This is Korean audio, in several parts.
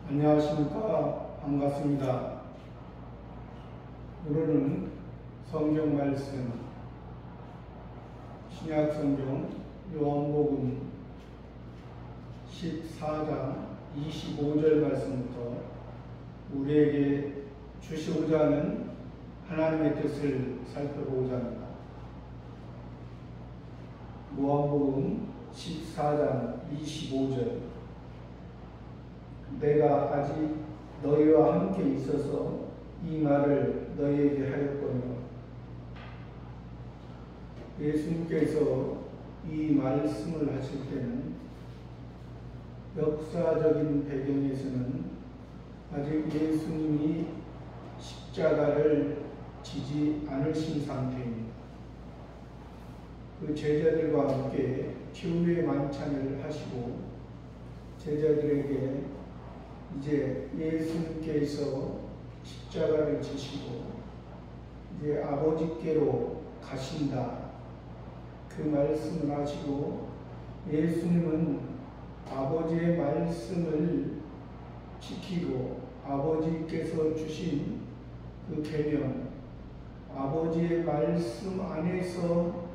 안녕하십니까. 반갑습니다. 오늘은 성경 말씀 신약 성경 요한복음 14장 25절 말씀부터 우리에게 주시고자 하는 하나님의 뜻을 살펴보고자 합니다. 요한복음 14장 25절 내가 아직 너희와 함께 있어서 이 말을 너희에게 하였거니와. 예수님께서 이 말씀을 하실 때는 역사적인 배경에서는 아직 예수님이 십자가를 지지 않으신 상태입니다. 그 제자들과 함께 최후의 만찬을 하시고 제자들에게 이제 예수님께서 십자가를 지시고 이제 아버지께로 가신다, 그 말씀을 하시고 예수님은 아버지의 말씀을 지키고 아버지께서 주신 그 계명, 아버지의 말씀 안에서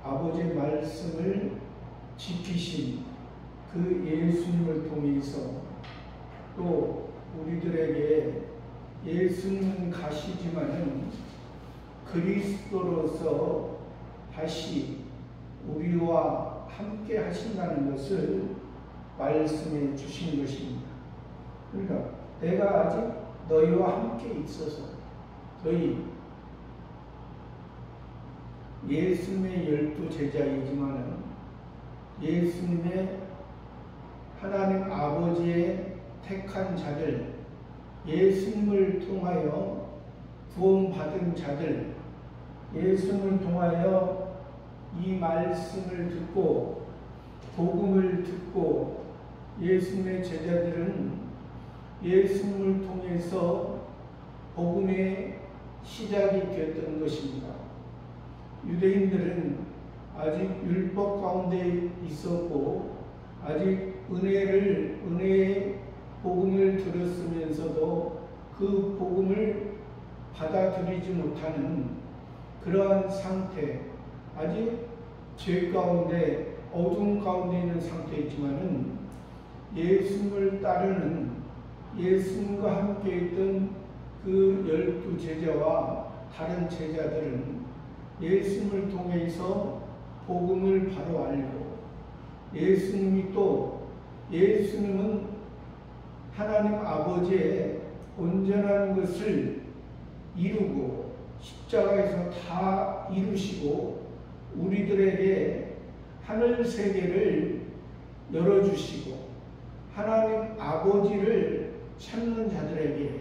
아버지의 말씀을 지키신 그 예수님을 통해서 또 우리들에게 예수님은 가시지만은 그리스도로서 다시 우리와 함께 하신다는 것을 말씀해 주신 것입니다. 그러니까 내가 아직 너희와 함께 있어서 너희 예수님의 12 제자이지만은 예수님의 하나님 아버지의 택한 자들, 예수님을 통하여 구원받은 자들, 예수님을 통하여 이 말씀을 듣고 복음을 듣고 예수님의 제자들은 예수님을 통해서 복음의 시작이 되었던 것입니다. 유대인들은 아직 율법 가운데 있었고 아직 은혜의 복음을 들었으면서도 그 복음을 받아들이지 못하는 그러한 상태, 아직 죄 가운데 어둠 가운데 있는 상태이지만은 예수님을 따르는 예수님과 함께 있던 그 12 제자와 다른 제자들은 예수님을 통해서 복음을 바로 알고 예수님이 또 예수님은 하나님 아버지의 온전한 것을 이루고 십자가에서 다 이루시고 우리들에게 하늘 세계를 열어주시고 하나님 아버지를 찾는 자들에게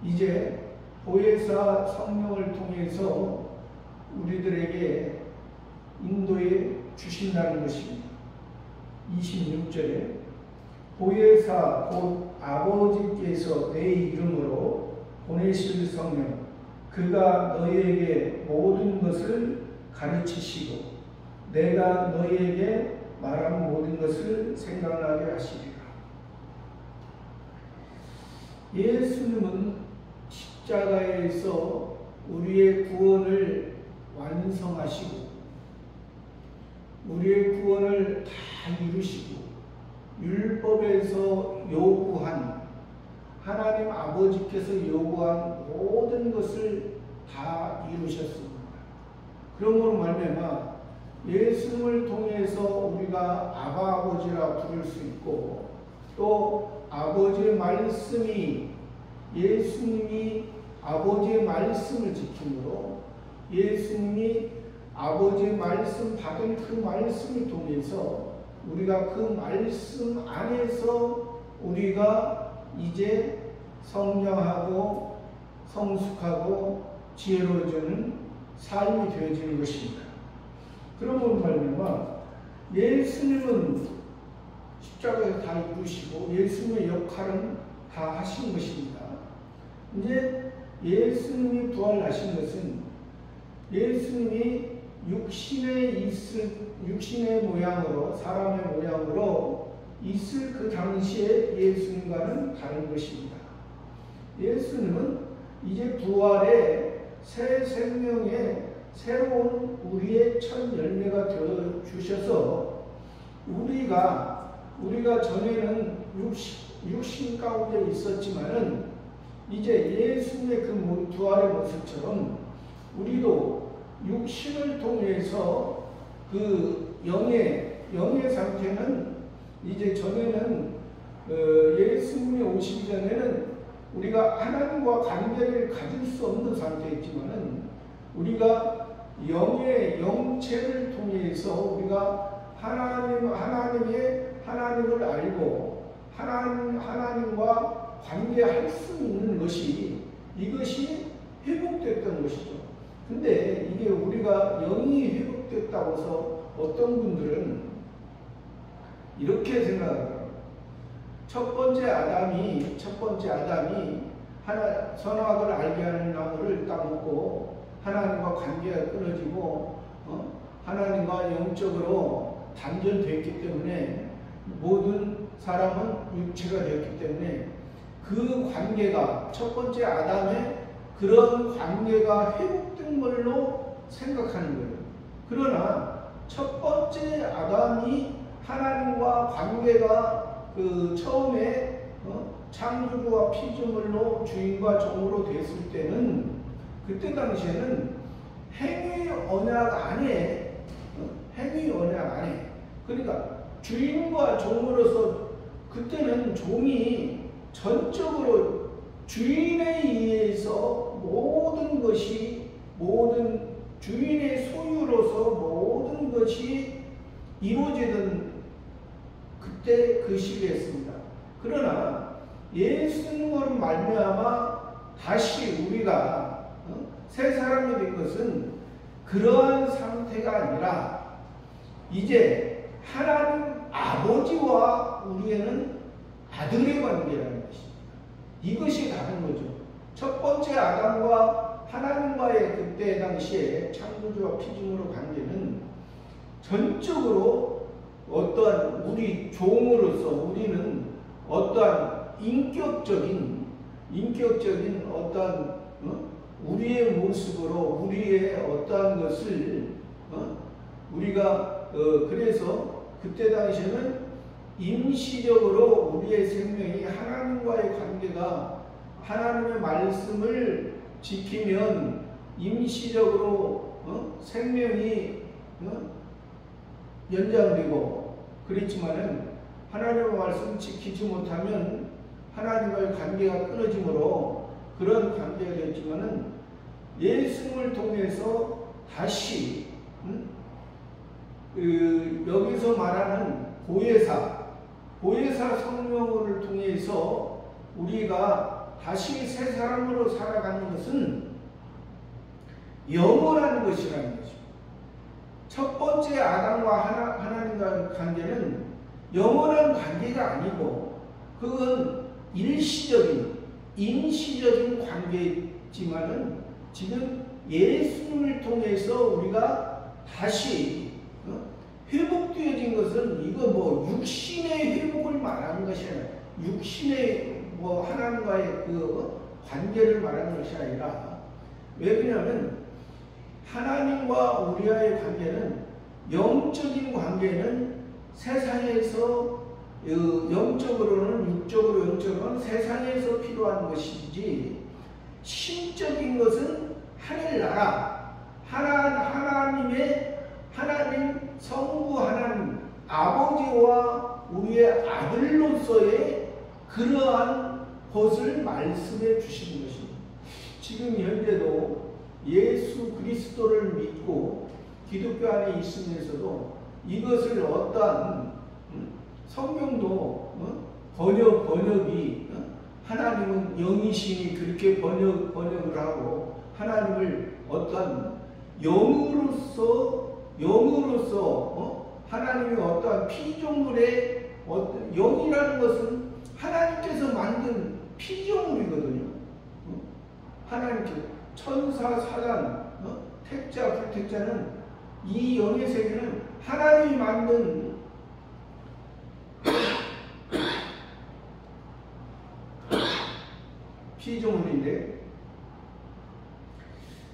이제 보혜사 성령을 통해서 우리들에게 인도해 주신다는 것입니다. 26절에 보혜사 곧 아버지께서 내 이름으로 보내실 성령 그가 너희에게 모든 것을 가르치시고 내가 너희에게 말한 모든 것을 생각나게 하시리라. 예수님은 십자가에서 우리의 구원을 완성하시고 우리의 구원을 다 이루시고 율법에서 요구한 하나님 아버지께서 요구한 모든 것을 다 이루셨습니다. 그러므로 말미암아 예수님을 통해서 우리가 아바 아버지라 부를 수 있고 또 아버지의 말씀이 예수님이 아버지의 말씀을 지킴으로 예수님이 아버지의 말씀 받은 그 말씀을 통해서 우리가 그 말씀 안에서 우리가 이제 성장하고 성숙하고 지혜로워지는 삶이 되어지는 것입니다. 그러므로 말미암아 예수님은 십자가에서 다 이루시고 예수님의 역할은 다 하신 것입니다. 이제 예수님이 부활하신 것은 예수님이 육신의 모양으로 사람의 모양으로 있을 그 당시에 예수님과는 다른 것입니다. 예수님은 이제 부활의 새 생명의 새로운 우리의 첫 열매가 되어 주셔서 우리가 전에는 육신 가운데 있었지만은 이제 예수님의 그 부활의 모습처럼 우리도 육신을 통해서 그 영의 상태는 이제 전에는 예수님이 오시기 전에는 우리가 하나님과 관계를 가질 수 없는 상태였지만은 우리가 영의 영체를 통해서 우리가 하나님을 알고 하나님과 관계할 수 있는 이것이 회복됐던 것이죠. 근데 이게 우리가 영이 회복됐다고 해서 어떤 분들은 이렇게 생각하더라고요. 첫 번째 아담이 선악을 알게 하는 나무를 따먹고 하나님과 관계가 끊어지고 하나님과 영적으로 단절됐기 때문에 모든 사람은 육체가 되었기 때문에 그 관계가 첫 번째 아담의 그런 관계가 회복된 걸로 생각하는 거예요. 그러나 첫 번째 아담이 하나님과 관계가 그 처음에 창조주와 피조물로 주인과 종으로 됐을 때는 그때 당시에는 행위 언약 안에 그러니까 주인과 종으로서 그때는 종이 전적으로 주인에 의해서 모든 주인의 소유로서 모든 것이 이루어지던 그때 그 시기였습니다. 그러나 예수님으로 말미암아 다시 우리가 새 사람이 된 것은 그러한 상태가 아니라 이제 하나님 아버지와 우리에는 아들의 관계라는 것입니다. 이것이 다른 거죠. 첫 번째 아담과 하나님과의 그때 당시에 창조주와 피조물의 관계는 전적으로 어떠한 우리 종으로서 우리는 어떠한 인격적인 어떠한 우리의 모습으로 우리의 어떠한 것을 우리가 그래서 그때 당시에는 임시적으로 우리의 생명이 하나님과의 관계가 하나님의 말씀을 지키면 임시적으로 생명이 연장되고 그랬지만은 하나님의 말씀을 지키지 못하면 하나님과의 관계가 끊어지므로 그런 관계가 되었지만은 예수님을 통해서 다시 여기서 말하는 보혜사 성령을 통해서 우리가 다시 새 사람으로 살아가는 것은 영원한 것이라는 것입니다. 첫 번째 아담과 하나님과의 관계는 영원한 관계가 아니고 그건 일시적인 임시적인 관계지만은 지금 예수님을 통해서 우리가 다시 회복되어진 것은 이거 육신의 회복을 말하는 것이 아니라 육신의 하나님과의 그 관계를 말하는 것이 아니라 왜 그러냐면 하나님과 우리와의 관계는 영적인 관계는 세상에서 영적으로는 세상에서 필요한 것이지 신적인 것은 하늘나라 하나님 성부 하나님 아버지와 우리의 아들로서의 그러한 것을 말씀해 주시는 것입니다. 지금 현재도 예수 그리스도를 믿고 기독교 안에 있으면서도 이것을 어떠한 성경도 번역이 하나님은 영이시니 그렇게 번역을 하고 하나님을 어떠한 영으로서 하나님의 어떠한 피조물의 영이라는 것은 하나님께서 만든 피조물이거든요. 하나님께서 천사, 사단, 택자, 불택자는 이 영의 세계는 하나님이 만든 피조물인데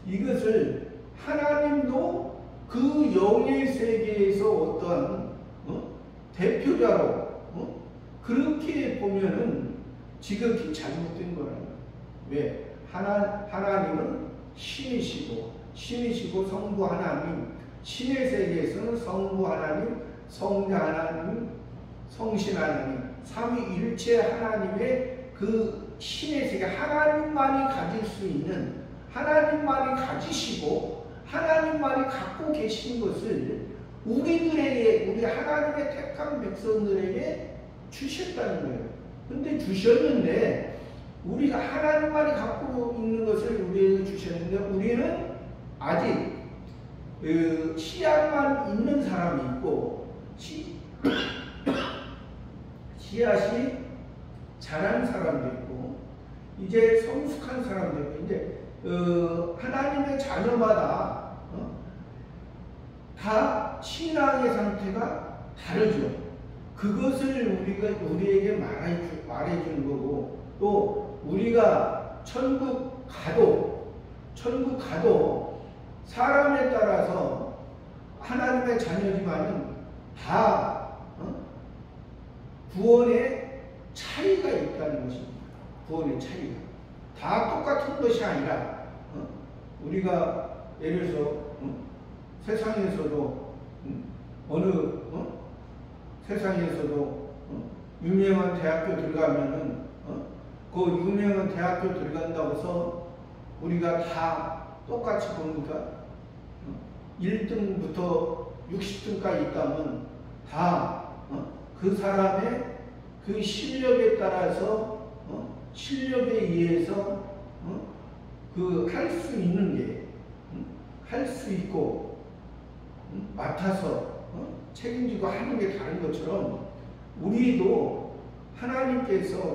이것을 하나님도 그 영의 세계에서 어떠한 대표자로 그렇게 보면은 지극히 잘못된 거라는 거예요. 왜? 하나님은 신이시고 성부 하나님, 신의 세계에서는 성부 하나님, 성자 하나님, 성신 하나님, 삼위일체 하나님의 그 신의 세계, 하나님만이 가질 수 있는, 하나님만이 가지시고 하나님만이 갖고 계신 것을 우리들에게, 우리 하나님의 택한 백성들에게 주셨다는 거예요. 근데 주셨는데 우리가 하나님만이 갖고 있는 것을 우리에게 주셨는데 우리는 아직 씨앗만 있는 사람이 있고 씨앗이 자란 사람도 있고 이제 성숙한 사람도 있고 이제 하나님의 자녀마다 다 신앙의 상태가 다르죠. 그것을 우리에게 말해주는 거고, 또 우리가 천국 가도 사람에 따라서 하나님의 자녀지만은 다 구원의 차이가 있다는 것입니다. 구원의 차이가 다 똑같은 것이 아니라 우리가 예를 들어서 세상에서도 세상에서도 유명한 대학교 들어가면은 그 유명한 대학교 들어간다고 해서 우리가 다 똑같이 봅니까? 1등부터 60등까지 있다면 다 그 사람의 그 실력에 따라서 실력에 의해서 그 할 수 있는 게 할 수 있고 맡아서 책임지고 하는 게 다른 것처럼 우리도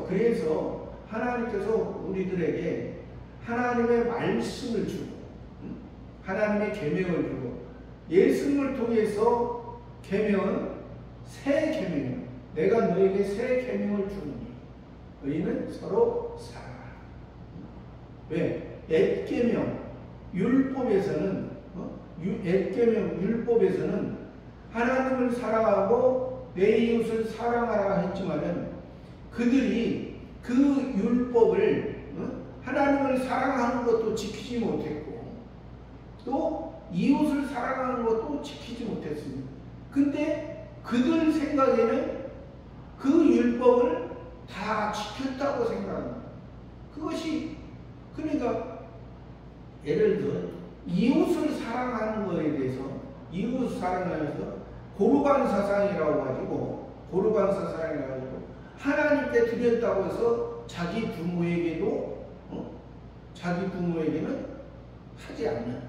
그래서 하나님께서 우리들에게 하나님의 말씀을 주고 하나님의 계명을 주고 예수님을 통해서 계명은 새 계명이에요. 내가 너에게 새 계명을 주노니 너희는 서로 사랑하라. 왜? 앳계명 율법에서는 하나님을 사랑하고 내 이웃을 사랑하라 했지만은 그들이 그 율법을 하나님을 사랑하는 것도 지키지 못했고 또 이웃을 사랑하는 것도 지키지 못했습니다. 근데 그들 생각에는 그 율법을 다 지켰다고 생각합니다. 그것이 그러니까 예를 들어 이웃을 사랑하는 것에 대해서 이웃을 사랑하면서 고르반 사상이라고 가지고 하나님께 드렸다고 해서 자기 부모에게는 하지 않는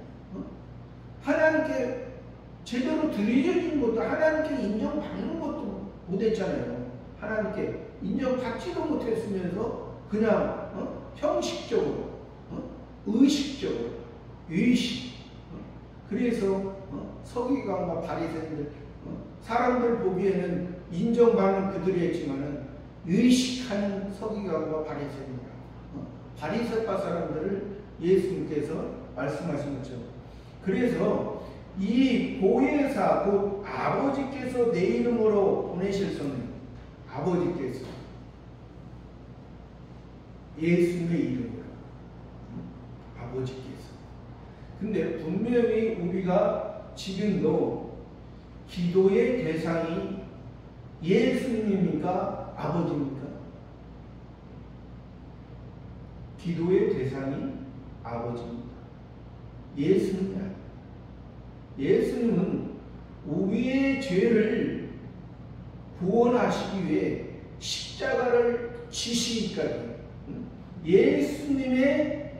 하나님께 제대로 드려진 것도 하나님께 인정받는 것도 못했잖아요. 하나님께 인정받지도 못했으면서 그냥 형식적으로 의식적으로 의식 그래서 서기관과 바리새인들 사람들 보기에는 인정받는 그들이었지만은 의식하는 서기관과 바리새인들 바리새파 사람들을 예수님께서 말씀하신 것처럼 그래서 이 보혜사 곧 아버지께서 내 이름으로 보내실 성령 아버지께서 예수님의 이름으로 아버지께서 근데 분명히 우리가 지금도 기도의 대상이 예수님입니까? 아버지입니까? 기도의 대상이 아버지입니다. 예수님이 아니에요. 예수님은 우리의 죄를 구원하시기 위해 십자가를 지시기까지 예수님의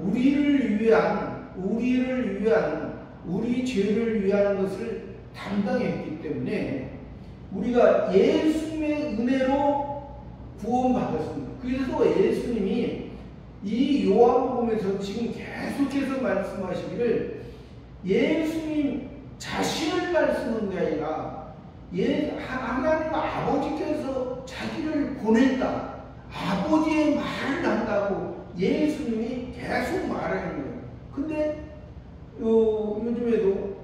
우리를 위한 우리 죄를 위한 것을 담당했기 때문에 우리가 예수님의 은혜로 구원받았습니다. 그래서 예수님이 이 요한복음에서 지금 계속해서 말씀하시기를 예수님 자신을 말씀한 게 아니라 하나님 아버지께서 자기를 보냈다. 아버지의 말 말을 한다고 예수님이 계속 말하는 거예요. 근데 요즘에도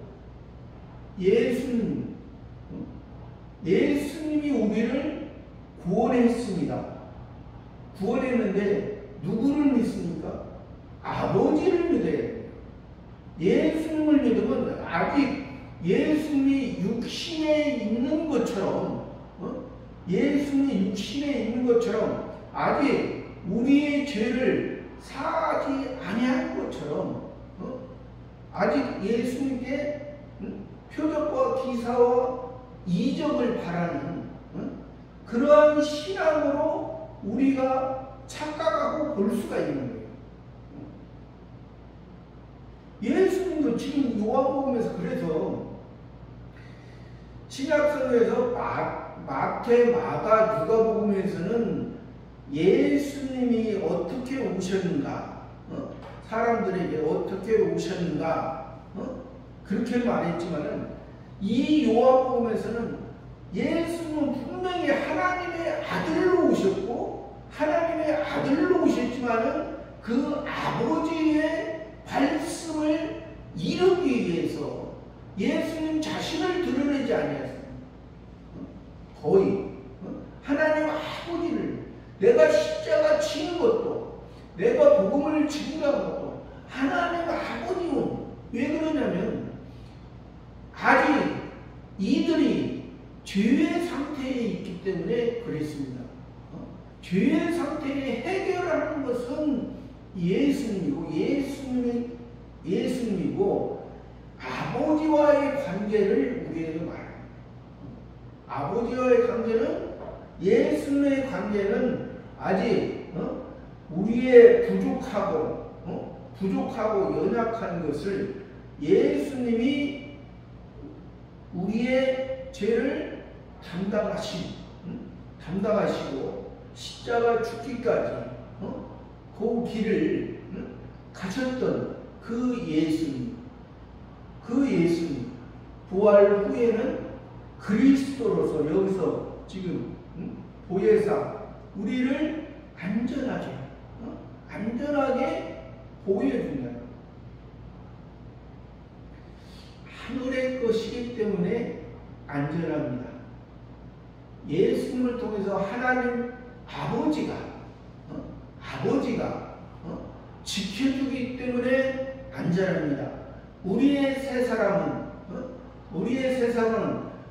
예수님이 우리를 구원했습니다. 구원했는데 누구를 믿습니까? 아버지를 믿어야 돼요. 예수님을 믿으면 아직 예수님이 육신에 있는 것처럼, 예수님이 육신에 있는 것처럼 아직 우리의 죄를 사하지 아니한 것처럼, 아직 예수님께 표적과 기사와 이적을 바라는 그러한 신앙으로 우리가 착각하고 볼 수가 있는 거예요. 예수님도 지금 요한복음에서 그래서 신약성경에서 마태, 마가, 누가복음에서는 예수님이 어떻게 오셨는가, 사람들에게 어떻게 오셨는가, 그렇게 말했지만은 이 요한복음에서는 예수님은 분명히 하나님의 아들로 오셨고 하나님의 아들로 오셨지만은 그 아버지의 말씀을 이루기 위해서 예수님 자신을 드러내지 아니하셨습니다. 거의 하나님 아버지를, 내가 십자가 지는 것도, 내가 복음을 증거한 것도 하나님 아버지는, 왜 그러냐면 아직 이들이 죄의 상태에 있기 때문에 그랬습니다. 죄의 상태에 해결하는 것은 예수님이고 아버지와의 관계를 우리에게 말합니다. 아버지와의 관계는, 예수님의 관계는 아직 우리의 부족하고 연약한 것을 예수님이 우리의 죄를 담당하시고 십자가 죽기까지 그 길을 가셨던 그 예수님, 부활 후에는 그리스도로서 여기서 지금 보혜사 우리를 안전하게 보호해준다. 하늘의 것이기 때문에 안전합니다. 예수님을 통해서 하나님 아버지가 지켜주기 때문에 안전합니다. 우리의 새 사람은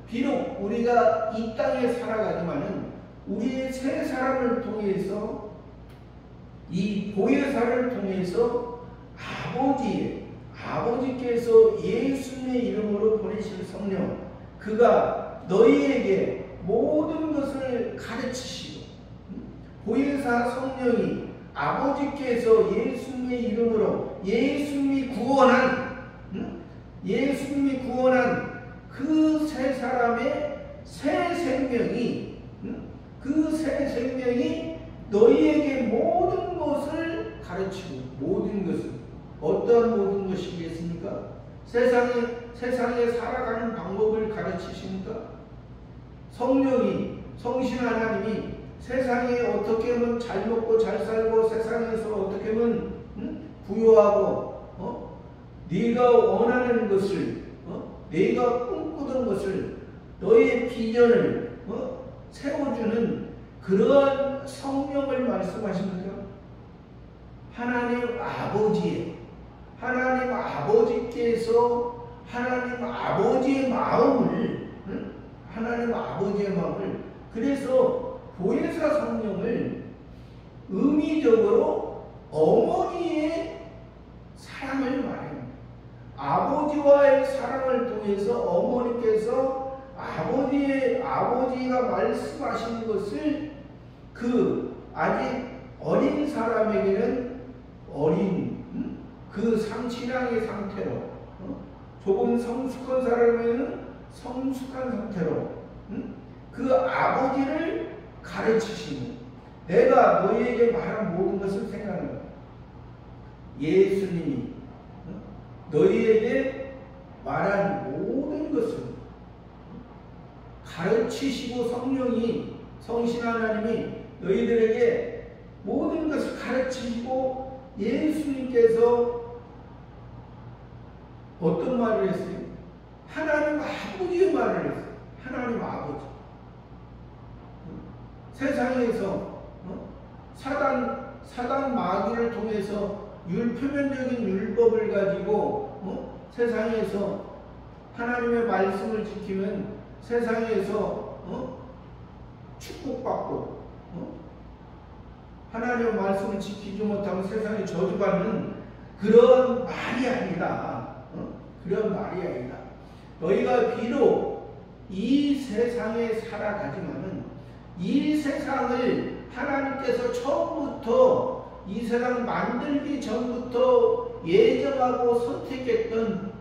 비록 우리가 이 땅에 살아가지만은 우리의 새 사람을 통해서, 이 보혜사를 통해서 아버지께서 예수님의 이름으로 보내실 성령, 그가 너희에게 모든 것을 가르치시고, 보혜사 성령이 아버지께서 예수님의 이름으로 예수님이 구원한 그 새 사람의 새 생명이, 너희에게 모든 것을 가르치고, 모든 것을, 어떠한 모든 것이겠습니까? 세상에 살아가는 방법을 가르치십니까? 성신 하나님이 세상에 어떻게 하면 잘 먹고 잘 살고, 세상에서 어떻게 하면 부유하고, 네가 원하는 것을, 네가 꿈꾸던 것을, 너의 비전을 세워주는 그러한 성령을 말씀하십니까? 하나님 아버지께서 하나님 아버지의 마음을, 그래서 보혜사 성령을 의미적으로 어머니의 사랑을 말합니다. 아버지와의 사랑을 통해서 어머니께서 아버지가 말씀하신 것을 아직 어린 사람에게는 그 신앙의 상태로, 조금 성숙한 사람에게는 성숙한 상태로 그 아버지를 가르치시는, 내가 너희에게 말한 모든 것을 생각하는 거예요. 예수님이 너희에게 말한 모든 것을 가르치시고, 성신 하나님이 너희들에게 모든 것을 가르치시고 예수님께서 어떤 말을 했어요? 하나님 아버지의 말을 했어요. 하나님 아버지. 세상에서 사단 마귀를 통해서 표면적인 율법을 가지고 세상에서 하나님의 말씀을 지키면 세상에서 축복받고 하나님의 말씀을 지키지 못하면 세상에 저주받는 그런 말이 아니다. 그런 말이 아니다. 너희가 비록 이 세상에 살아가지만은 이 세상을 하나님께서 처음부터 이 세상 만들기 전부터 예정하고 선택했던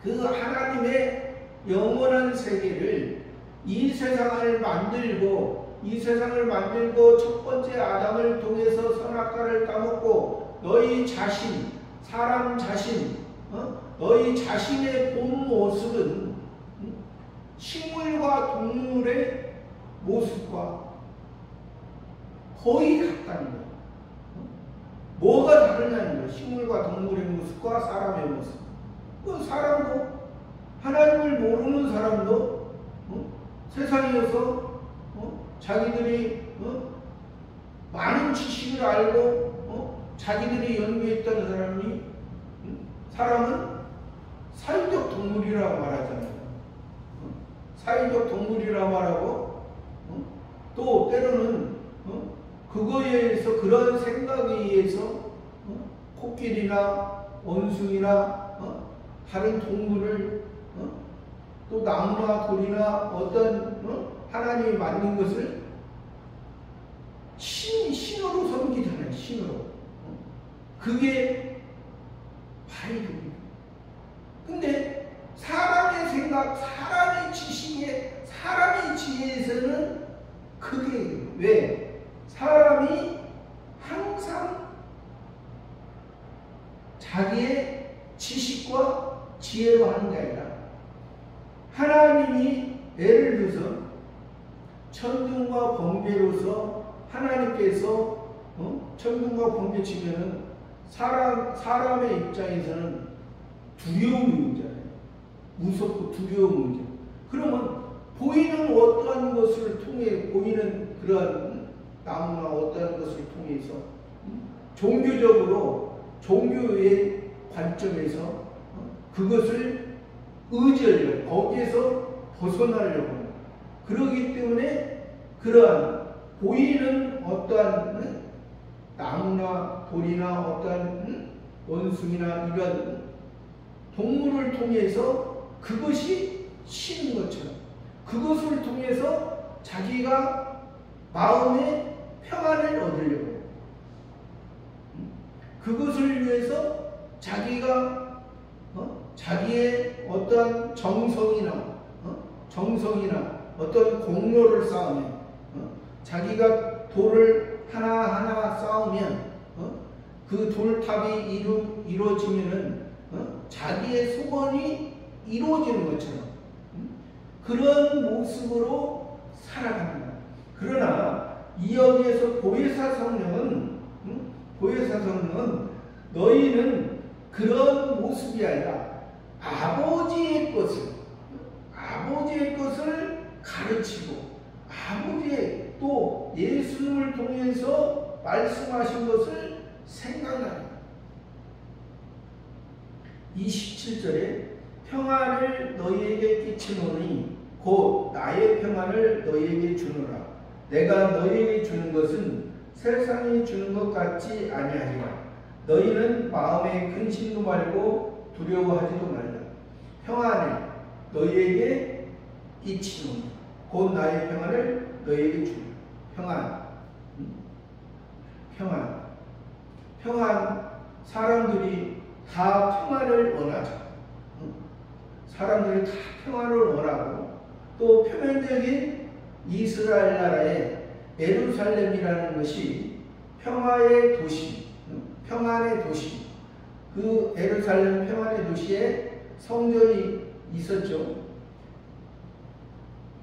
그 하나님의 영원한 세계를 이 세상을 만들고 첫 번째 아담을 통해서 선악과를 따먹고 너희 자신, 사람 자신, 너희 자신의 본 모습은 식물과 동물의 모습과 거의 같다는 거예요. 뭐가 다르냐는 거예요. 식물과 동물의 모습과 사람의 모습. 그 사람도, 하나님을 모르는 사람도 세상에서 자기들이 많은 지식을 알고 자기들이 연구했던 사람은 사회적 동물이라고 말하잖아요. 사회적 동물이라고 말하고 또 때로는 그거에 의해서, 그런 생각에 의해서 코끼리나 원숭이나 다른 동물을 또 나무나 돌이나 어떤 하나님이 만든 것을 신으로 섬기잖아요. 신으로. 그게 바이블입니다. 근데 사람의 생각, 사람의 지식에, 사람의 지혜에서는 그게 왜? 사람이 항상 자기의 지식과 지혜로 하는 게 아니라 하나님이 예를 들어서 천둥과 번개로서 하나님께서 천둥과 번개 치면은 사람의 입장에서는 두려움이 오잖아요. 무섭고 두려움이 오죠. 그러면 보이는 어떠한 것을 통해, 보이는 그러한 나무나 어떠한 것을 통해서 종교적으로, 종교의 관점에서 그것을 의지하려고, 거기에서 벗어나려고. 그러기 때문에 그러한 보이는 어떠한 나무나 돌이나 어떠한 원숭이나 이런 동물을 통해서 그것이 신인 것처럼 그것을 통해서 자기가 마음의 평안을 얻으려고, 그것을 위해서 자기가 자기의 어떠한 정성이나 어떤 공로를 쌓으면, 자기가 돌을 하나하나 쌓으면 그 돌탑이 이루어지면은 자기의 소원이 이루어지는 것처럼 그런 모습으로 살아갑니다. 그러나 이 여기에서 보혜사 성령은 너희는 그런 모습이 아니라 아버지의 것을 가르치고, 아버지의 또 예수님을 통해서 말씀하신 것을 생각나는 27절에 평안을 너희에게 끼치노니 곧 나의 평안을 너희에게 주노라. 내가 너희에게 주는 것은 세상이 주는 것 같지 아니하리라. 너희는 마음에 근심도 말고 두려워하지도 말라. 평안을 너희에게 끼치노니 곧 나의 평안을 너희에게 주노라. 평안. 사람들이 다 평안을 원하죠. 사람들이 다 평안을 원하고, 또 표면적인 이스라엘 나라의 예루살렘이라는 것이 평화의 도시, 평안의 도시, 그 예루살렘 평안의 도시에 성전이 있었죠.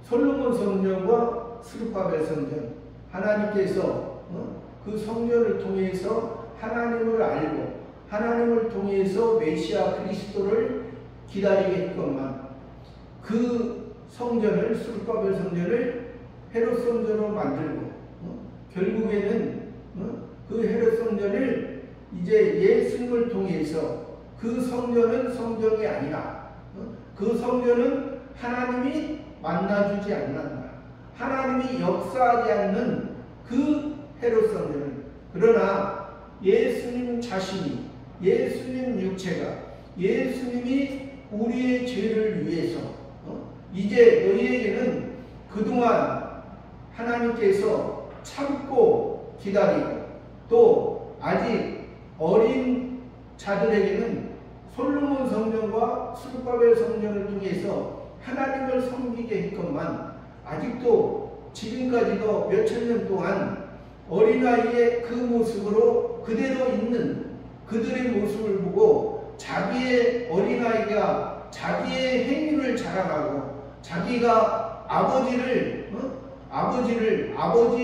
솔로몬 성전과 스룹바벨 성전, 하나님께서 그 성전을 통해서 하나님을 알고 하나님을 통해서 메시아 그리스도를 기다리게 했건만 그 성전을 수르바벨 성전을 헤롯 성전으로 만들고 결국에는 그 헤롯 성전을 이제 예수님을 통해서 그 성전은 성전이 아니라 그 성전은 하나님이 만나주지 않는다. 하나님이 역사하지 않는 그 헤롯 성전은 그러나 예수님 자신이 예수님 육체가 예수님이 우리의 죄를 위해서 이제 너희에게는 그동안 하나님께서 참고 기다리고 또 아직 어린 자들에게는 솔로몬 성전과 스룹바벨 성전을 통해서 하나님을 섬기게 했건만 아직도 지금까지도 몇천 년 동안 어린아이의 그 모습으로 그대로 있는 그들의 모습을 보고 자기의 어린아이가 자기의 행위를 자랑하고 자기가 아버지에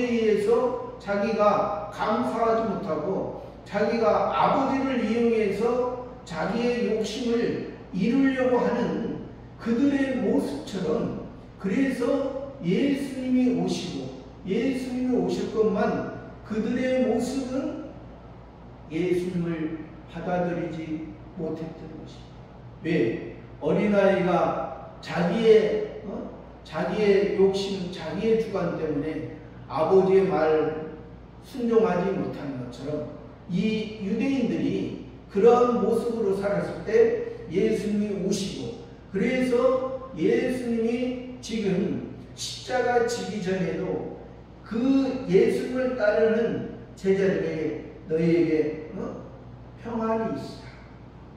의해서 자기가 감사하지 못하고 자기가 아버지를 이용해서 자기의 욕심을 이루려고 하는 그들의 모습처럼 그래서 예수님이 오실 것만 그들의 모습은 예수님을 받아들이지 못했던 것입니다. 왜? 어린아이가 자기의 욕심, 자기의 주관 때문에 아버지의 말 순종하지 못하는 것처럼 이 유대인들이 그런 모습으로 살았을 때 예수님이 오시고 그래서 예수님이 지금 십자가 지기 전에도 그 예수님을 따르는 제자들에게 너희에게 평안이 있으라.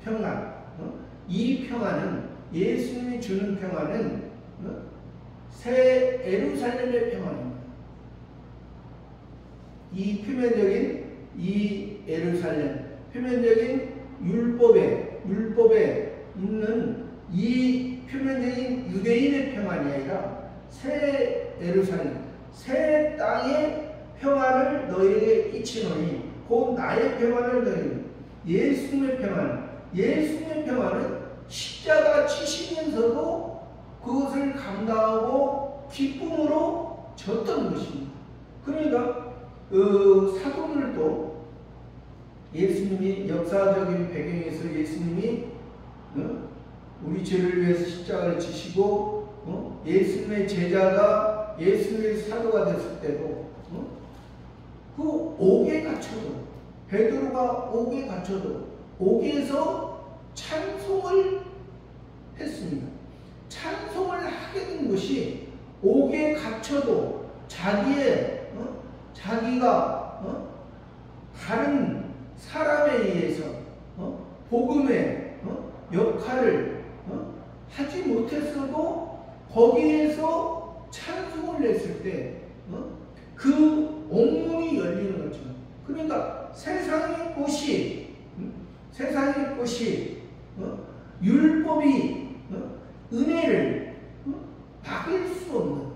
평안. 이 평안은 예수님이 주는 평안은 새 예루살렘의 평안입니다. 이 표면적인 이 예루살렘, 표면적인 율법에 있는 이 표면적인 유대인의 평안이 아니라 새 예루살렘, 새 땅의 평안을 너희에게 끼치노니 곧 나의 평안을 너희에게 예수님의 평안은 십자가 지시면서도 그것을 감당하고 기쁨으로 졌던 것입니다. 그러니까 사도들도 예수님이 역사적인 배경에서 예수님이 우리 죄를 위해서 십자가를 지시고 예수님의 제자가 예수님의 사도가 됐을 때도 그 옥에 갇혀도 베드로가 옥에 갇혀도 옥에서 찬송을 했습니다. 찬송을 하게 된 것이 옥에 갇혀도 자기가 다른 사람에 의해서 복음의 역할을 하지 못했어도 거기에서 찬송을 냈을 때 그 옥문이 열리는 거죠. 그러니까 세상의 꽃이 율법이 은혜를 막을 수 없는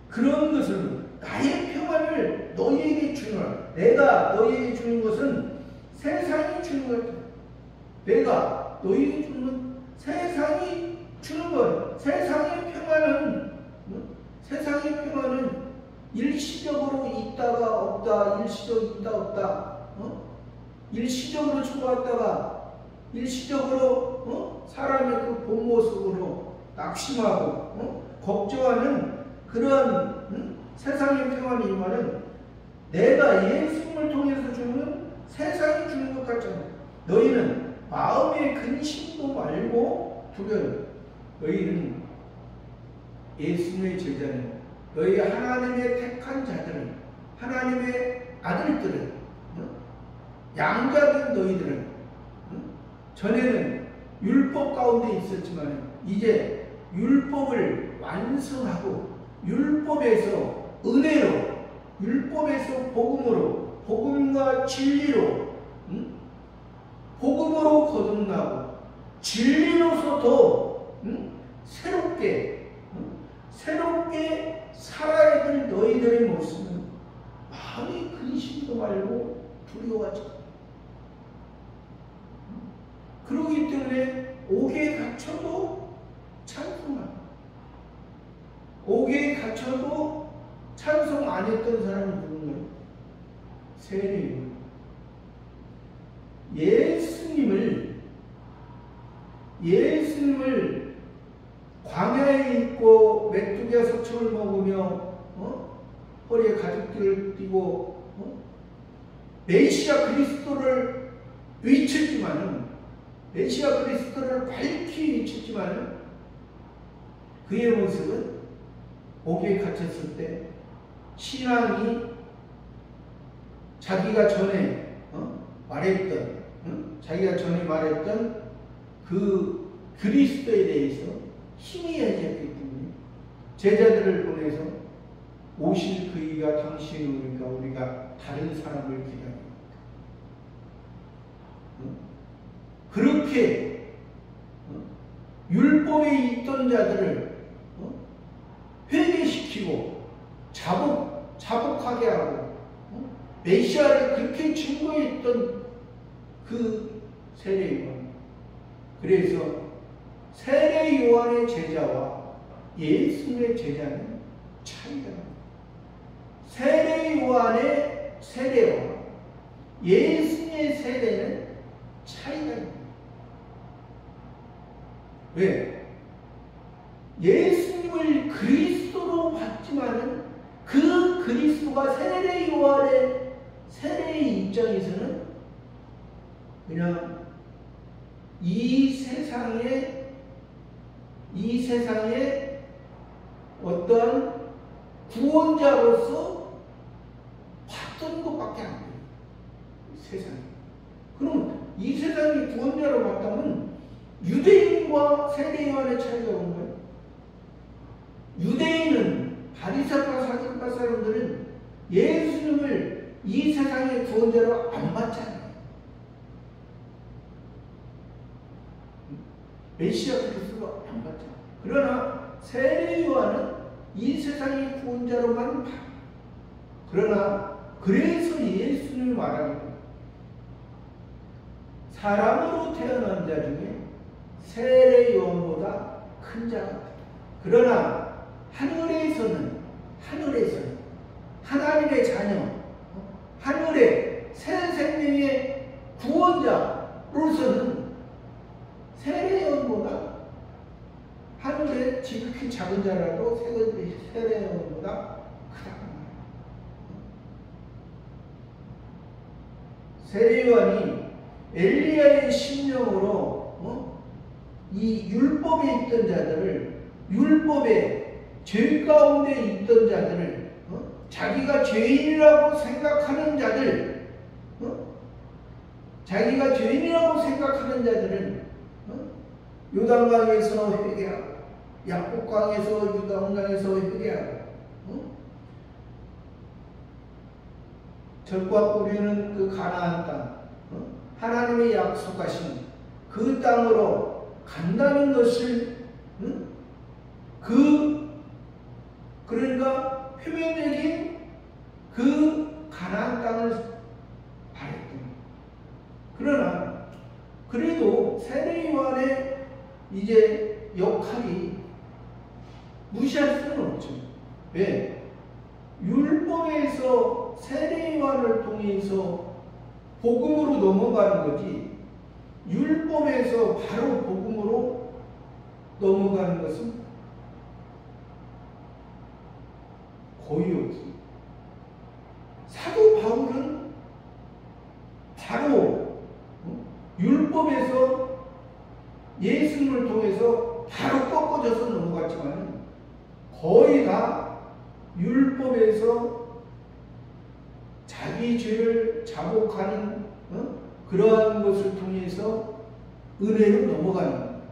그런 것을 나의 평안을 너희에게 주노라. 내가 너희에게 주는 것은 세상이 주는 것. 내가 너희에게 주는 세상이 주는 것. 세상의 평안은 일시적으로 있다가 없다. 일시적으로 있다 없다. 일시적으로 좋았다가 일시적으로 사람의 그 본 모습으로 낙심하고 걱정하는 그런 세상의 평안이지만은 내가 예수님을 통해서 주는 세상이 주는 것 같잖아. 너희는 마음의 근심도 말고 두려워. 너희는 예수님의 제자는 너희 하나님의 택한 자들은 하나님의 아들들은 양자된 너희들은 전에는 율법 가운데 있었지만 이제 율법을 완성하고 율법에서 은혜로 율법에서 복음과 진리로 복음으로 거듭나고 진리로서 더 새롭게 살아야 될 너희들의 모습은 마음의 근심도 말고 두려워하지. 그러기 때문에 옥에 갇혀도 찬송합니다. 옥에 갇혀도 찬송 안 했던 사람은 누군가요? 세례요. 예수님을 광야에 있고 메뚜기와 석청을 먹으며 허리에 가죽띠를 띠고 메시아 그리스도를 외쳤지만은, 메시아 그리스도를 밝히 외쳤지만은 그의 모습은 옥에 갇혔을 때 신앙이 자기가 전에 말했던 그 그리스도에 대해서 희미해졌기 때문에 제자들을 보내서 오실 그이가 당신이 오니까 우리가 다른 사람을 기다립니다. 그렇게 율법에 있던 자들을 회개시키고 자복하게 하고 메시아를 그렇게 증거했던 그 세례 요한. 그래서 세례 요한의 제자와 예수님의 제자는 차이가 납니다. 세례 요한의 세례와 예수님의 세례는 차이가 납니다. 왜? 예수님을 그리스도로 봤지만은 그 그리스도가 세례 요한의 세례의 입장에서는 그냥 이 세상에 어떤 구원자로서 봤던 것밖에 안 돼요. 세상에. 그럼 이 세상이 구원자로 봤다면 유대인과 세례 요한의 차이가 뭔가요? 유대인은 바리새파 사두개파 사람들은 예수님을 이 세상의 구원자로 안 봤잖아요. 메시아 그리스도로 안 봤잖아요. 그러나 세례 요한은 이 세상의 구원자로만 봐. 그러나 그래서 예수님을 말하는 거예요. 사람으로 태어난 자 중에 세례 요한보다 큰 자가 없다. 그러나 하늘에서는 하나님의 자녀, 하늘의 새 생명의 구원자로서는 세례 요한보다 하늘의 지극히 작은 자라도 세례 요한보다 크다. 세례 요한이 엘리야의 심령으로 이 율법에 있던 자들을, 율법의 죄 가운데 있던 자들을, 자기가 죄인이라고 생각하는 자들, 자기가 죄인이라고 생각하는 자들은 요단강에서 회개하고, 야복강에서 요단강에서 회개하고, 젖과 꿀이는 그 가나안 땅, 하나님의 약속하신 그 땅으로 간다는 것을, 그러니까 표면적인 그 가나안 땅을 바랬던. 그러나 그래도 세례 요한의 이제 역할이 무시할 수는 없죠. 왜? 율법에서 세례 요한을 통해서 복음으로 넘어가는 거지, 율법에서 바로 복음으로 넘어가는 것은 거의 없습니다. 사도 바울은 바로 율법에서 예수님을 통해서 바로 꺾어져서 넘어갔지만 거의 다 율법에서 자기 죄를 자복하는 그러한 것을 통해서 은혜로 넘어가는 겁니다.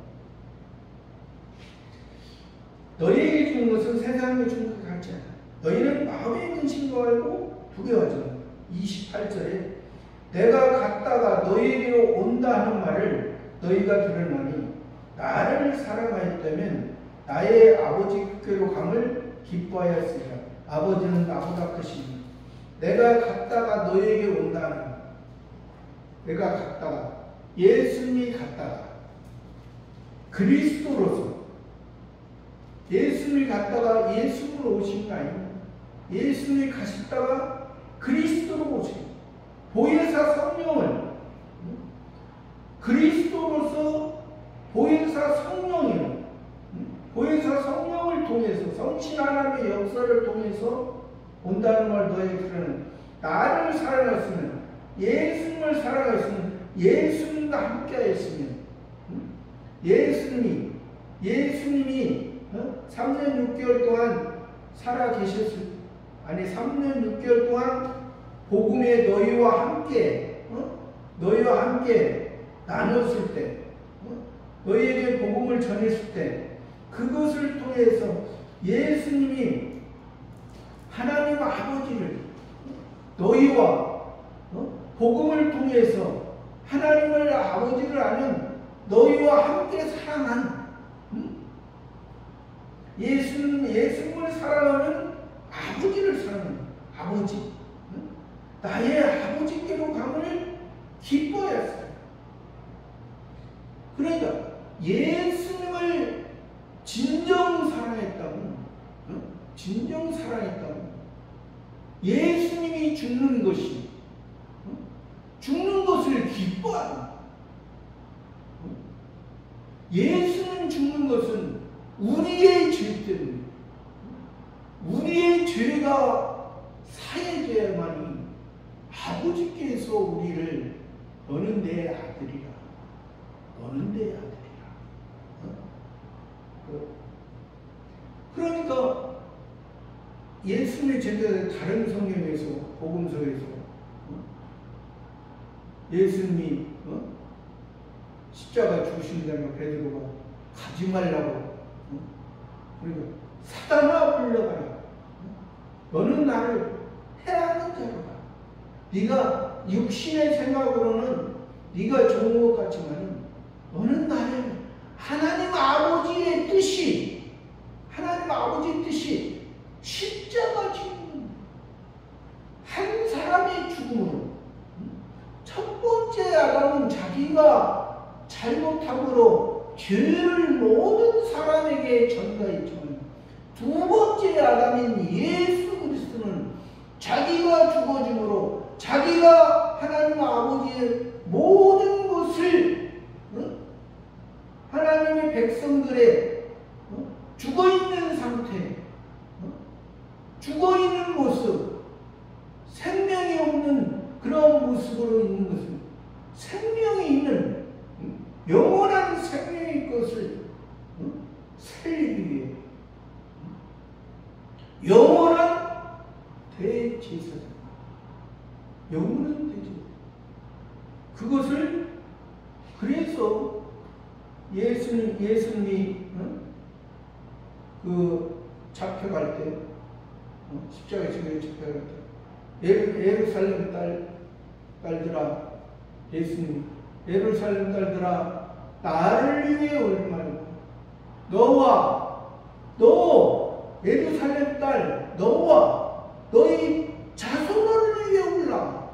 너희에게 주는 것은 세상에 주는 것 같지 않아. 너희는 마음에 있는 신과 알고 두려워하지. 28절에 내가 갔다가 너희에게로 온다 하는 말을 너희가 들으나니 나를 사랑하였다면 나의 아버지 께로 감을 기뻐하였으리라. 아버지는 나보다 크시니 내가 갔다가 너에게 온다는, 내가 갔다가, 예수님이 갔다가 그리스도로서, 예수님이 갔다가 예수로 오신 거 아닙니다. 예수님이 가셨다가 그리스도로 오신, 보혜사 성령을, 그리스도로서 보혜사 성령이요, 보혜사 성령을 통해서, 성신 하나님의 역사를 통해서 온다는 말 너에게 들으는, 나를 살아갔으면, 예수님을 살아갔으면, 예수님과 함께 하였으면, 예수님이 3년 6개월 동안 살아 계셨을, 아니 3년 6개월 동안 복음의 너희와 함께, 너희와 함께 나눴을 때, 너희에게 복음을 전했을 때, 그것을 통해서 예수님이 하나님 아버지를, 너희와 복음을 통해서 하나님을 아버지를 아는 너희와 함께 사랑한, 예수님을 사랑하면 아버지를 사랑하는 아버지, 나의 아버지께로 감을 기뻐했어요. 그러니까 예수님을 진정 사랑했다고, 진정 사랑했다고, 예수님이 죽는 것이, 죽는 것을 기뻐하는, 예수님 죽는 것은 우리의 죄 때문에, 우리의 죄가 사해져야만이 아버지께서 우리를 너는 내 아들이라, 너는 내 아들이라. 그러니까 예수님의 제자들, 다른 성경에서, 복음서에서 예수님이 십자가 죽으신다면 베드로가 가지 말라고, 그리고 사단아 물러가라, 너는 나를 해하는 자로다. 네가 육신의 생각으로는 네가 좋은 것 같지만 너는 나를, 하나님 아버지의 뜻이, 하나님 아버지의 뜻이 십자가 죽는 한 사람의 죽음으로, 첫 번째 아담은 자기가 잘못함으로 죄를 모든 사람에게 전가했지만, 두 번째 아담인 예수 그리스도는 자기가 죽어줌으로 자기가 하나님 아버지의 모든 것을, 하나님의 백성들의 죽어있는 상태, 죽어있는 모습, 생명이 없는 그런 모습으로 있는 것은 생명이 있는, 영원한 생명의 것을 살리기 위해 영원한 대제사장, 영원한 대제사장, 그것을, 그래서 예수님이 그 잡혀갈 때, 십자가에 잡혀갈 때, 예루살렘 딸들아, 예수님, 예루살렘 딸들아, 나를 위해 울지 말고, 너 예루살렘 딸, 너와 너희 자손을 위해 울라.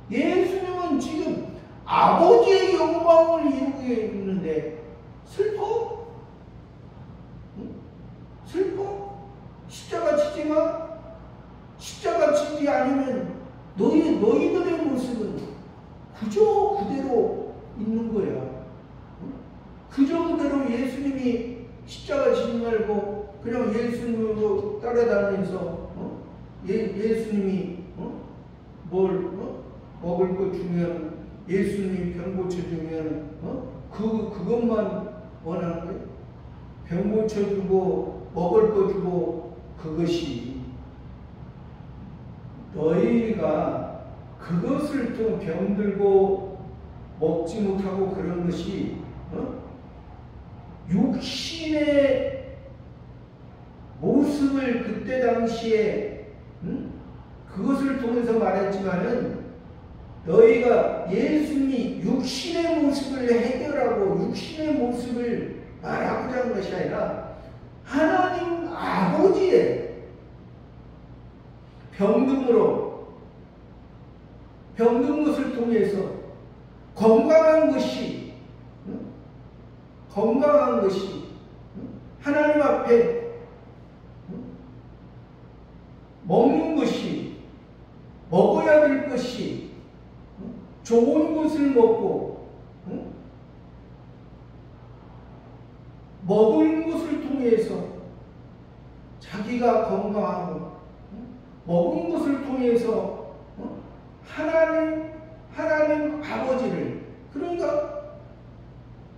예수님은 지금 아버지의 영광을 이루고 있는데 슬퍼? 슬퍼? 십자가 지지 마? 십자가 지지 않으면 너희들의 모습은 그저 그대로 있는 거야. 그저 그대로 예수님이 십자가 지지 말고 그냥 예수님으로 따라다니면서 예수님이 먹을 거 주면, 예수님이 병 고쳐주면 그것만 원하는 거예요. 병 고쳐주고 먹을 거 주고, 그것이 너희가 그것을 좀 병들고 먹지 못하고 그런 것이 육신의 모습을 그때 당시에 그것을 통해서 말했지만은, 너희가 예수님이 육신의 모습을 해결하고 육신의 모습을 말하고자 하는 것이 아니라 하나님 아버지의 병듦으로 병든 것을 통해서 건강한 것이 하나님 앞에 먹는 것이, 먹어야 될 것이 좋은 것을 먹고 먹은 것을 통해서 자기가 건강하고 먹은 것을 통해서 하나님 아버지를, 그러니까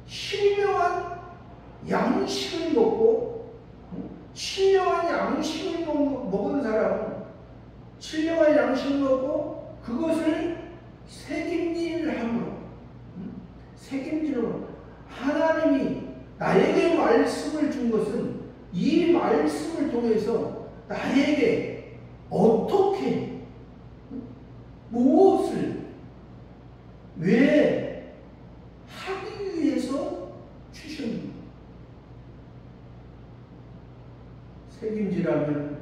신령한 양식을 먹고 신령한 양식을 먹은 사람은 신령한 양식을 먹고 그것을 새김질함으로 하나님이 나에게 말씀을 준 것은 이 말씀을 통해서 나에게 어떻게 무엇을 왜 하기 위해서 주셨는가. 책임지라면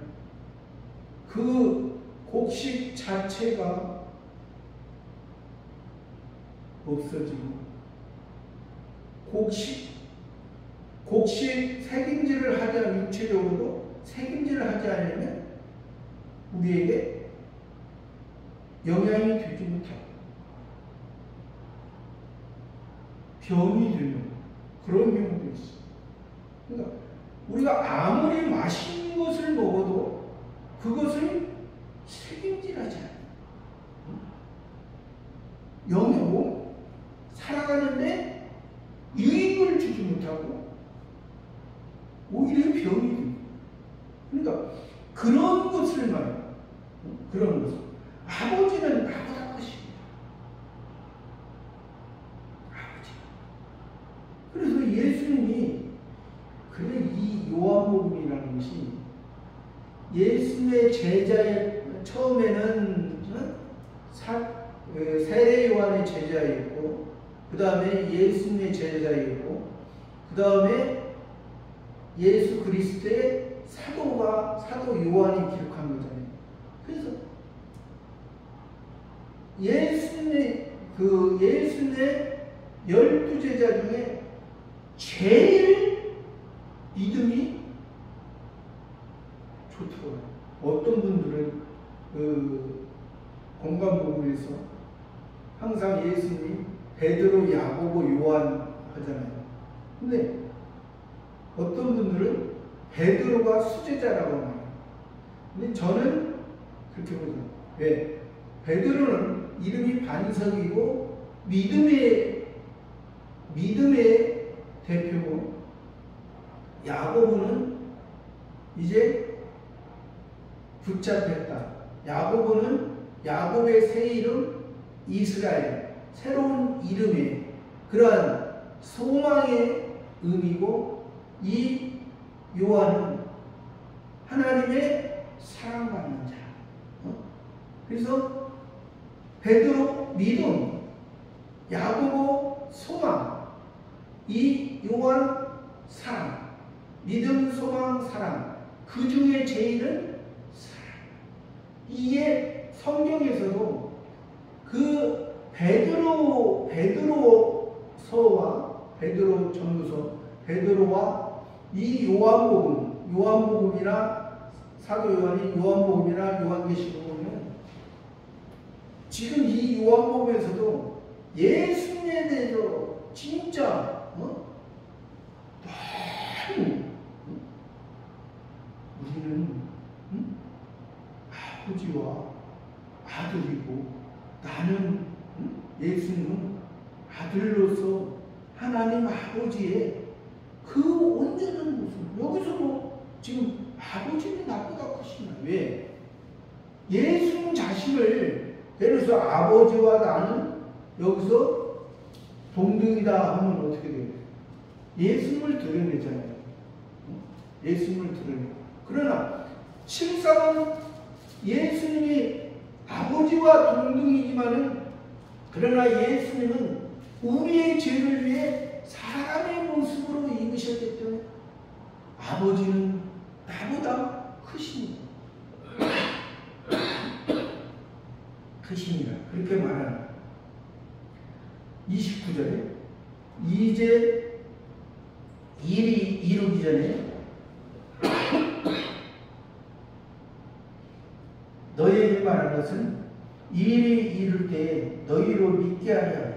그 곡식 자체가 없어지고, 곡식 책임질을 하지 않으면, 육체적으로도 책임질을 하지 않으면 우리에게 영향이 되지 못하고 병이 되는 그런 경우도 있어. 그러니까 우리가 아무리 맛있는 것을 먹어도 그것을 책임질하지 않아요. 영향으로 살아가는데 유익을 주지 못하고 오히려 병이 됩니다. 그러니까 그런 것을 말해요. 그런 것을. 아버지는 나보다 크십니다. 아버지. 그래서 예수님이, 그래, 이 요한복음이라는 것이 예수님의 제자의, 처음에는 세례 요한의 제자였고, 그 다음에 예수님의 제자였고, 그 다음에 예수 그리스도의 사도 요한이 기록한 거잖아요. 그래서 예수님의 12 제자 중에 제일 믿음이 좋더라고요. 어떤 분들은 공간복음에서 항상 예수님이 베드로, 야고보, 요한 하잖아요. 근데 어떤 분들은 베드로가 수제자라고 말해요. 근데 저는 그렇게 보죠. 왜? 베드로는 이름이 반석이고 믿음의 대표고, 야고보는 이제 붙잡혔다. 야고보는 야곱의 새 이름 이스라엘, 새로운 이름의 그러한 소망의 의미고, 이 요한은 하나님의 사랑받는 자. 그래서 베드로 믿음, 야고보 소망, 이 요한 사랑, 믿음, 소망, 사랑, 그 중에 제일은 사랑. 이게 성경에서도 그 베드로서와 베드로 전후서, 베드로와 이 요한복음이나 사도 요한이 요한복음이나 요한계시록 보면 지금 이 요한복음에서도 예수님에 대해서 진짜 너무 우리는 아버지와 아들이고, 나는 예수님은 아들로서 하나님 아버지의 그 온전한 모습. 여기서도 지금 아버지는 나보다 크시나. 왜? 예수님 자신을, 예를 들어서 아버지와 나는 여기서 동등이다 하면 어떻게 돼요? 예수님을 드러내잖아요. 예수님을 드러내. 그러나 실상은 예수님이 아버지와 동등이지만은, 그러나 예수님은 우리의 죄를 위해 사람의 모습으로 입으셨기 때문에 아버지는 나보다 크십니다. 크심이라 그렇게 말하는 29절에 이제 일이 이루기 전에 너희에게 말한 것은 일이 이룰 때에 너희로 믿게 하려 함이라.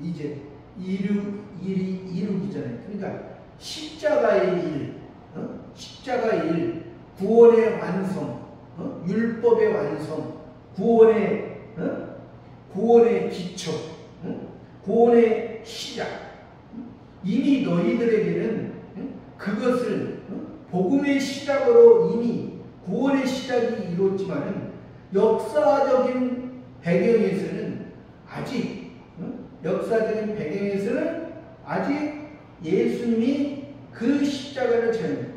이제 일이 이루기 전에, 그러니까 십자가의 일, 십자가의 일, 구원의 완성, 율법의 완성, 구원의 기초, 구원의 시작. 이미 너희들에게는 그것을 복음의 시작으로 이미 구원의 시작이 이루어지만은 역사적인 배경에서는 아직 예수님이 그 십자가를 전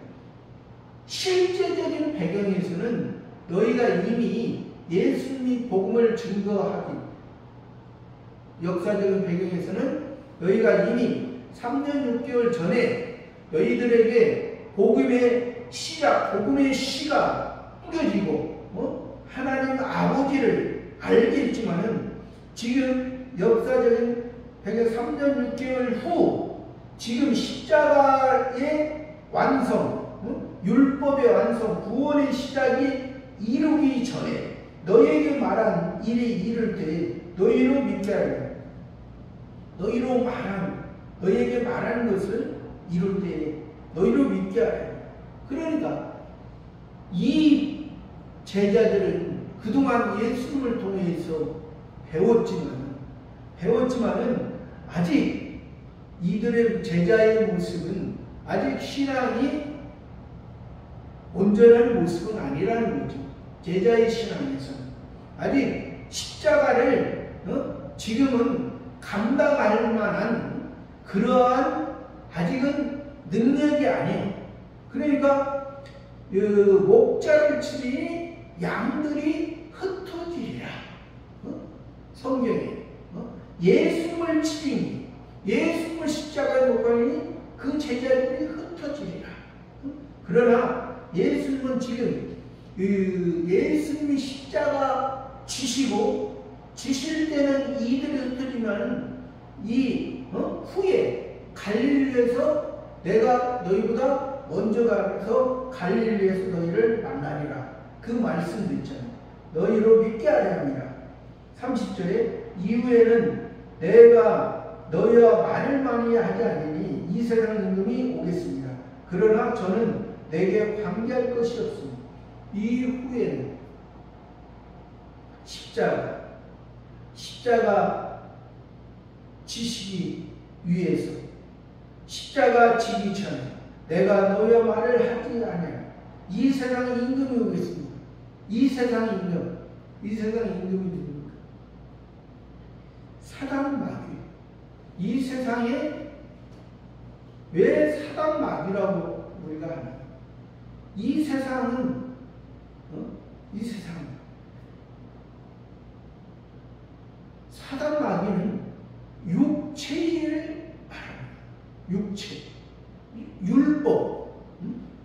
실제적인 배경에서는 너희가 이미 예수님이 복음을 증거하기, 역사적인 배경에서는 너희가 이미 3년 6개월 전에 너희들에게 복음의 시작, 복음의 씨가 뿌려지고 하나님 아버지를 알게 했지만은 지금 역사적인 배경 3년 6개월 후 지금 십자가의 완성, 율법의 완성, 구원의 시작이 이루기 전에 너희에게 말한 일이 이룰 때 너희로 믿게 하라. 너희에게 말한 것을 이룰 때 너희로 믿게 하라. 그러니까 이 제자들은 그동안 예수님을 통해서 배웠지만은 아직 이들의 제자의 모습은 아직 신앙이 온전한 모습은 아니라는 거죠. 제자의 신앙에서는 아직 십자가를 지금은 감당할 만한 그러한 아직은 능력이 아니에요. 그러니까 목자를 치니 양들이 흩어지리라. 성경에 예수님을 치니, 예수님을 십자가에 못 박으니 그 제자들이 흩어지리라. 그러나 예수님은 지금 예수님이 십자가 지실 때는 이들이 흩어지면 후에 갈릴리에서 내가 너희보다 먼저 가서 갈릴리에서 너희를 만나리라. 그 말씀도 있잖아요. 너희로 믿게 하려 함이라. 30절에 이후에는 내가 너희와 말을 많이 하지 않으니 이 세상 임금이 오겠습니다. 그러나 저는 내게 관계할 것이 없습니다. 이후에는 십자가 지시기 위해서, 십자가 지기 전에 내가 너희와 말을 하지 않아요. 이 세상 임금이 오겠습니다. 이 세상 임금이 누굽니까? 사단 마귀. 이 세상에 왜 사단 마귀라고 우리가 하나요? 이 세상은 사단 마귀는 육체를 말합니다. 육체, 율법,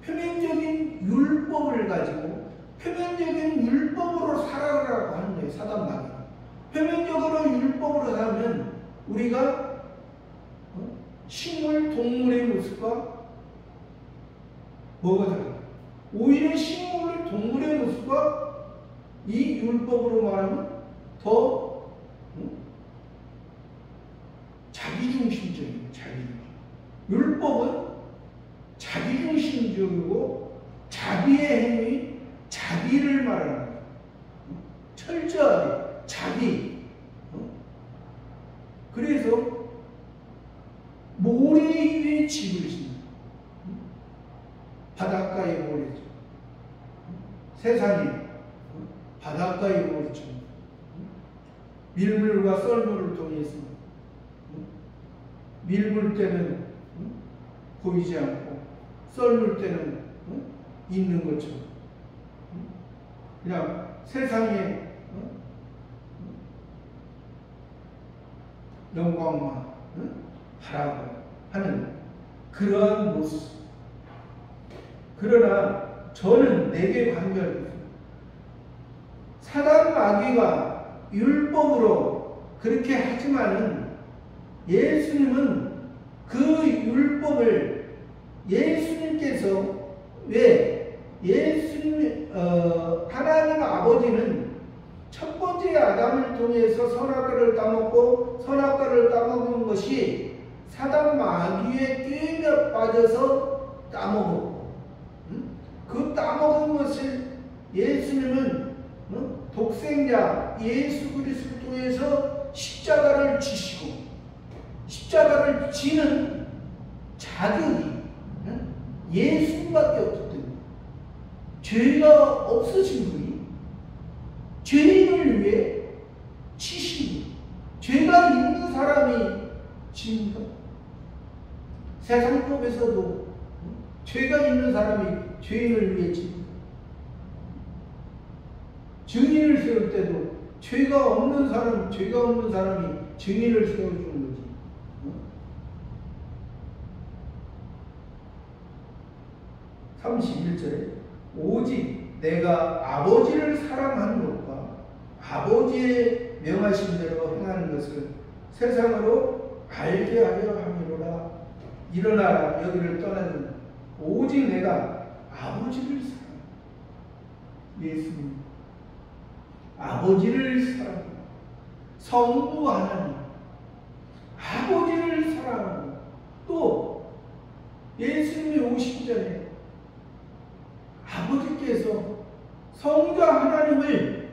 표면적인 율법을 가지고 표면적인 율법으로 살아가라고 하는 거예요. 사단 마귀는 표면적으로 율법으로 살면 우리가 식물, 동물의 모습과 뭐가 다른가? 오히려 식물, 동물의 모습과 이 율법으로 말하면 더 자기중심적이에요. 율법은 자기중심적이고 자기의 행위, 자기를 말하는 거예요. 철저하게 자기. 그래서 모래 위에 집을 짓는 바닷가에 모래죠. 세상에 바닷가에 모래죠. 밀물과 썰물을 통해서 밀물 때는 보이지 않고 썰물 때는 있는 것처럼 그냥 세상에 영광만 바라고 하는 그러한 모습. 그러나 저는 내게 관계할 것은 사단 마귀가 율법으로 그렇게 하지만은 예수님은 그 율법을 예수님께서 왜 하나님 아버지는 첫 번째 아담을 통해서 선악과를 따먹고 선악과를 따먹은 것이 사단 마귀의 꾀에 빠져서 따먹었고 그 따먹은 것을 예수님은 독생자 예수 그리스도에서 십자가를 지시고 십자가를 지는 자격이 예수님밖에 없거든요. 죄가 없으신 분이 죄인을 위해 지시고 죄가 있는 사람이 집니까? 세상법에서도 죄가 있는 사람이 죄인을 위해 집니다. 증인을 세울 때도 죄가 없는 사람이 증인을 세워주는 거지. 31절에 오직 내가 아버지를 사랑하는 것과 아버지의 명하신 대로 행하는 것을 세상으로 알게 하려 함이로라. 일어나라 여기를 떠나는 오직 내가 아버지를 사랑한다. 예수님 아버지를 사랑한다. 성부 하나님 아버지를 사랑하고 또 예수님이 오시기 전에 아버지께서 성자 하나님을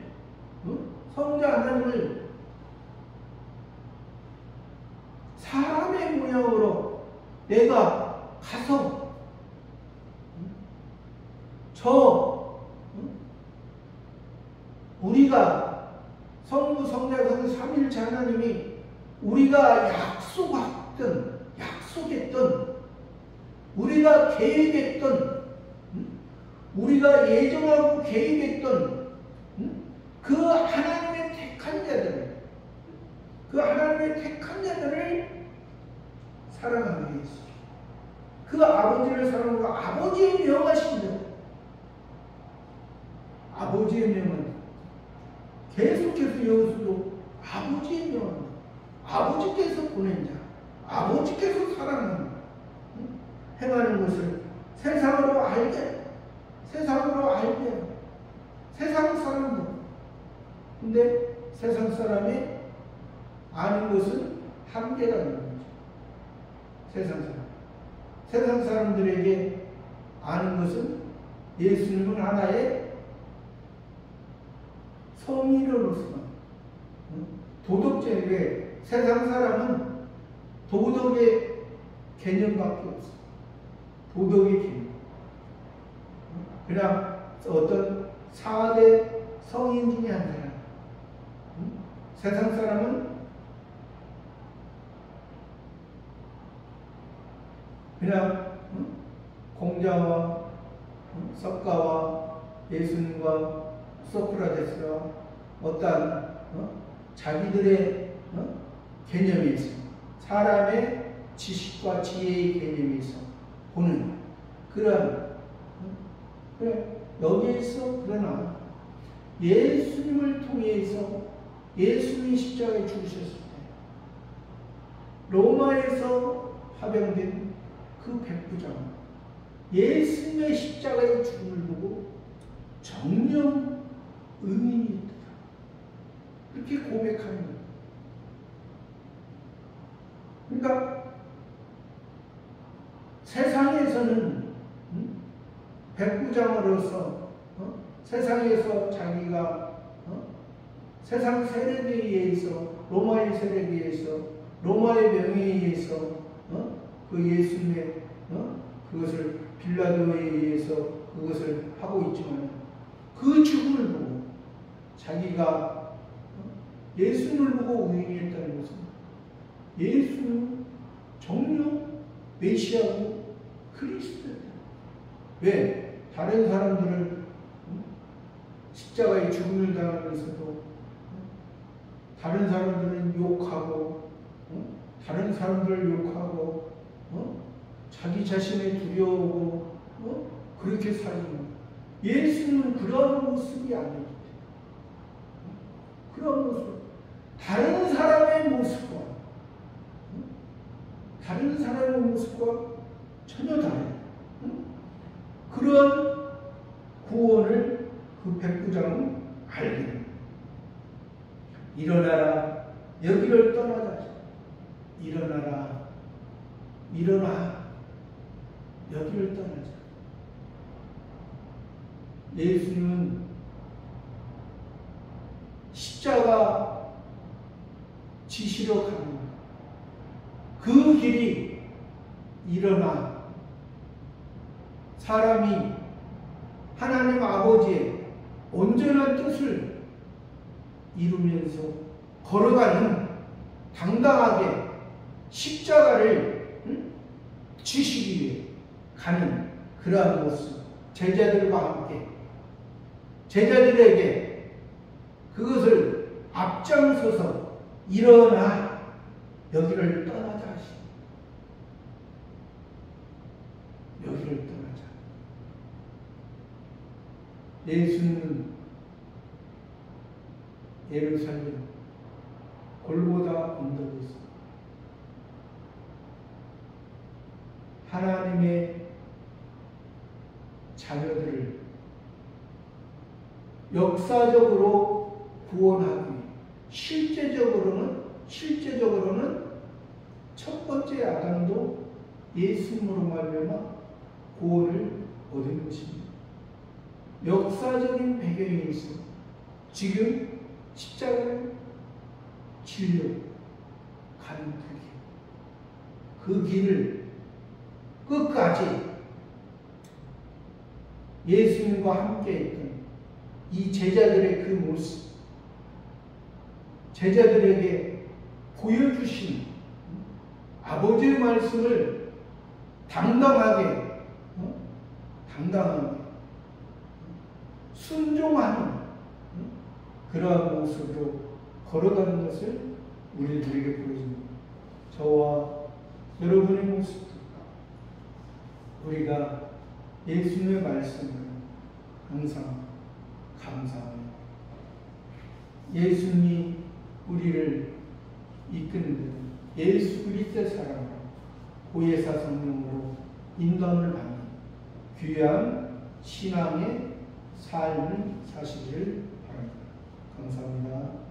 사람의 모양으로 내가 가서 우리가 성부 성자 성령 삼위일체 하나님이 우리가 약속했던 우리가 계획했던 우리가 예정하고 계획했던 그 하나님의 택한 자들을 사랑하기 위해서 그 아버지를 사랑하고 아버지의 명하신 대로 아버지의 명은 계속해서 여기서도 아버지의 명은 아버지께서 보낸 자 아버지께서 사랑하는 행하는 것을 세상으로 알게 세상 사람들 근데 세상 사람이 아는 것은 한계가 있는 거죠. 세상 사람들에게 아는 것은 예수님은 하나의 성의로서만 도덕적인 세상 사람은 도덕의 개념밖에 없어. 도덕의 개념. 그냥 어떤 4대 성인 중에 한 사람. 세상 사람은 그냥 공자와 석가와 예수님과 소크라테스와 어떠한 자기들의 개념이 있어. 사람의 지식과 지혜의 개념이 있어. 보는 그런 여기에서 그러나 예수님을 통해서 예수님이 십자가에 죽으셨을 때 로마에서 파병된 그 백부장 예수님의 십자가의 죽음을 보고 정령 의인이었다. 그렇게 고백하는 거예요. 그러니까 세상에서는 백부장으로서 세상에서 자기가 세상 세력에 의해서 로마의 세력에 의해서 로마의 명예에 의해서 그 예수님의 그것을 빌라도에 의해서 그것을 하고 있지만 그 죽음을 보고 자기가 예수님을 보고 의인했다는 것은 예수는 정령 메시아고 그리스도다. 왜? 다른 사람들을 십자가의 죽음을 당하면서도 다른 사람들은 욕하고 다른 사람들을 욕하고 자기 자신을 두려워하고 그렇게 살고 예수님은 그런 모습이 아니기 때문에 그런 모습, 다른 사람의 모습과 다른 사람의 모습과 전혀 다른 그런 구원을 그 백부장은 알게 됩니다. 일어나라, 여기를 떠나자. 일어나라, 일어나, 여기를 떠나자. 예수님은 십자가 지시러 가는 그 길이 일어나 사람이 하나님 아버지의 온전한 뜻을 이루면서 걸어가는 당당하게 십자가를 지시기 위해 가는 그러한 모습, 제자들과 함께 제자들에게 그것을 앞장서서 일어나 여기를 떠나자 하시. 여기를 떠나자. 예수는 예루살렘 골고다 언덕에서 하나님의 자녀들을 역사적으로 구원하기 위해 실제적으로는 첫 번째 아담도 예수님으로 말미암아 구원을 얻은 것입니다. 역사적인 배경이 있어 지금 십자가를 지려 가는 그 길을 끝까지 예수님과 함께 있던 이 제자들의 그 모습, 제자들에게 보여주신 아버지의 말씀을 당당하게 순종하는 그러한 모습으로 걸어가는 것을 우리들에게 보여줍니다. 저와 여러분의 모습, 우리가 예수님의 말씀을 항상 감사합니다. 예수님이 우리를 이끄는 예수 그리스도의 사랑으로 보혜사 성령으로 인도함을 받는 귀한 신앙의 삶을 사시기를 바랍니다. 감사합니다.